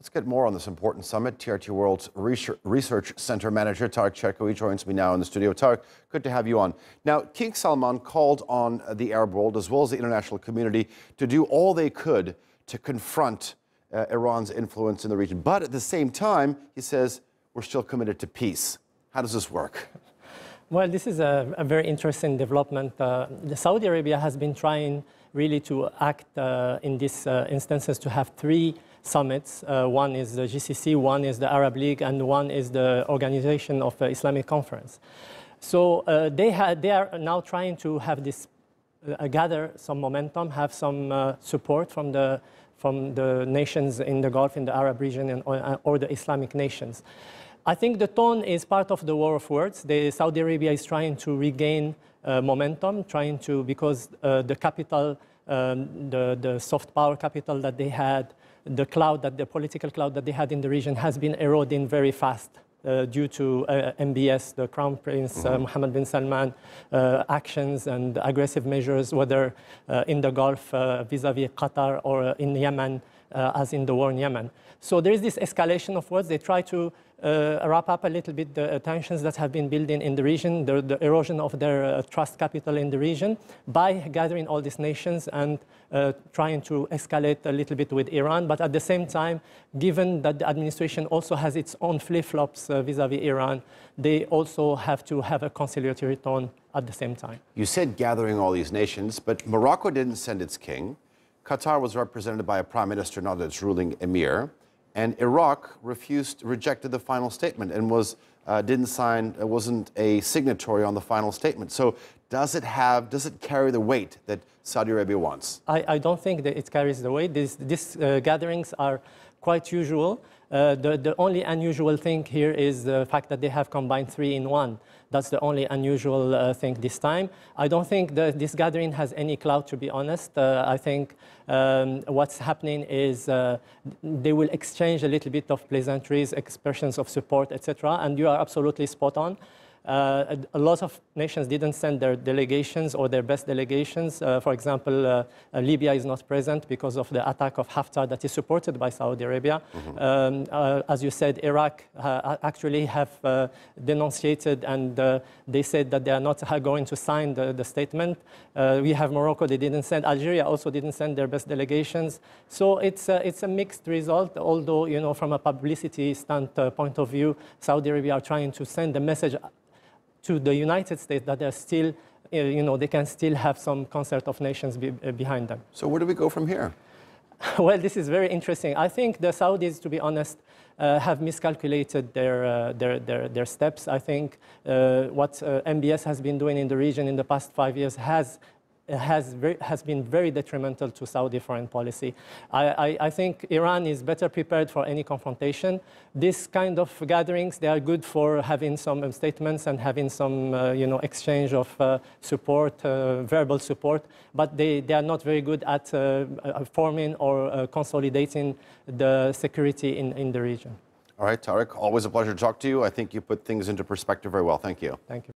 Let's get more on this important summit. TRT World's Research Center Manager Tarek CHERKAOUI joins me now in the studio. Tarek, good to have you on. Now, King Salman called on the Arab world as well as the international community to do all they could to confront Iran's influence in the region. But at the same time, he says, we're still committed to peace. How does this work? Well, this is a very interesting development. Saudi Arabia has been trying really to act in these instances to have three summits. One is the GCC, one is the Arab League, and one is the Organization of Islamic Conference. So they are now trying to have this, gather some momentum, have some support from the nations in the Gulf, in the Arab region, or the Islamic nations. I think the tone is part of the war of words. Saudi Arabia is trying to regain momentum, because the capital, the soft power capital that they had, the political cloud that they had in the region has been eroding very fast due to MBS, the Crown Prince Mohammed bin Salman, actions and aggressive measures, whether in the Gulf vis-à-vis Qatar or in Yemen, as in the war in Yemen. So there is this escalation of words. They try to wrap up a little bit the tensions that have been building in the region, the erosion of their trust capital in the region, by gathering all these nations and trying to escalate a little bit with Iran. But at the same time, given that the administration also has its own flip-flops vis-à-vis Iran, they also have to have a conciliatory tone at the same time. You said gathering all these nations, but Morocco didn't send its king. Qatar was represented by a prime minister, not its ruling emir. And Iraq rejected the final statement and wasn't a signatory on the final statement. So does it carry the weight that Saudi Arabia wants? I don't think that it carries the weight. These gatherings are quite usual. The only unusual thing here is the fact that they have combined three in one. That's the only unusual thing this time. I don't think that this gathering has any clout, to be honest. I think what's happening is they will exchange a little bit of pleasantries, expressions of support, etc. And you are absolutely spot on. A lot of nations didn't send their delegations or their best delegations. For example, Libya is not present because of the attack of Haftar that is supported by Saudi Arabia. As you said, Iraq actually have denunciated, and they said that they are not going to sign the statement. We have Morocco, they didn't send. Algeria also didn't send their best delegations. So it's a mixed result, although, you know, from a publicity point of view, Saudi Arabia are trying to send a message to the United States that they're still, you know, they can still have some concert of nations behind them. So where do we go from here? Well, this is very interesting. I think the Saudis, to be honest, have miscalculated their steps. I think what MBS has been doing in the region in the past 5 years has been very detrimental to Saudi foreign policy. I think Iran is better prepared for any confrontation. This kind of gatherings, they are good for having some statements and having some you know, exchange of support, verbal support, but they are not very good at forming or consolidating the security in the region. All right, Tarek, always a pleasure to talk to you. I think you put things into perspective very well. Thank you. Thank you.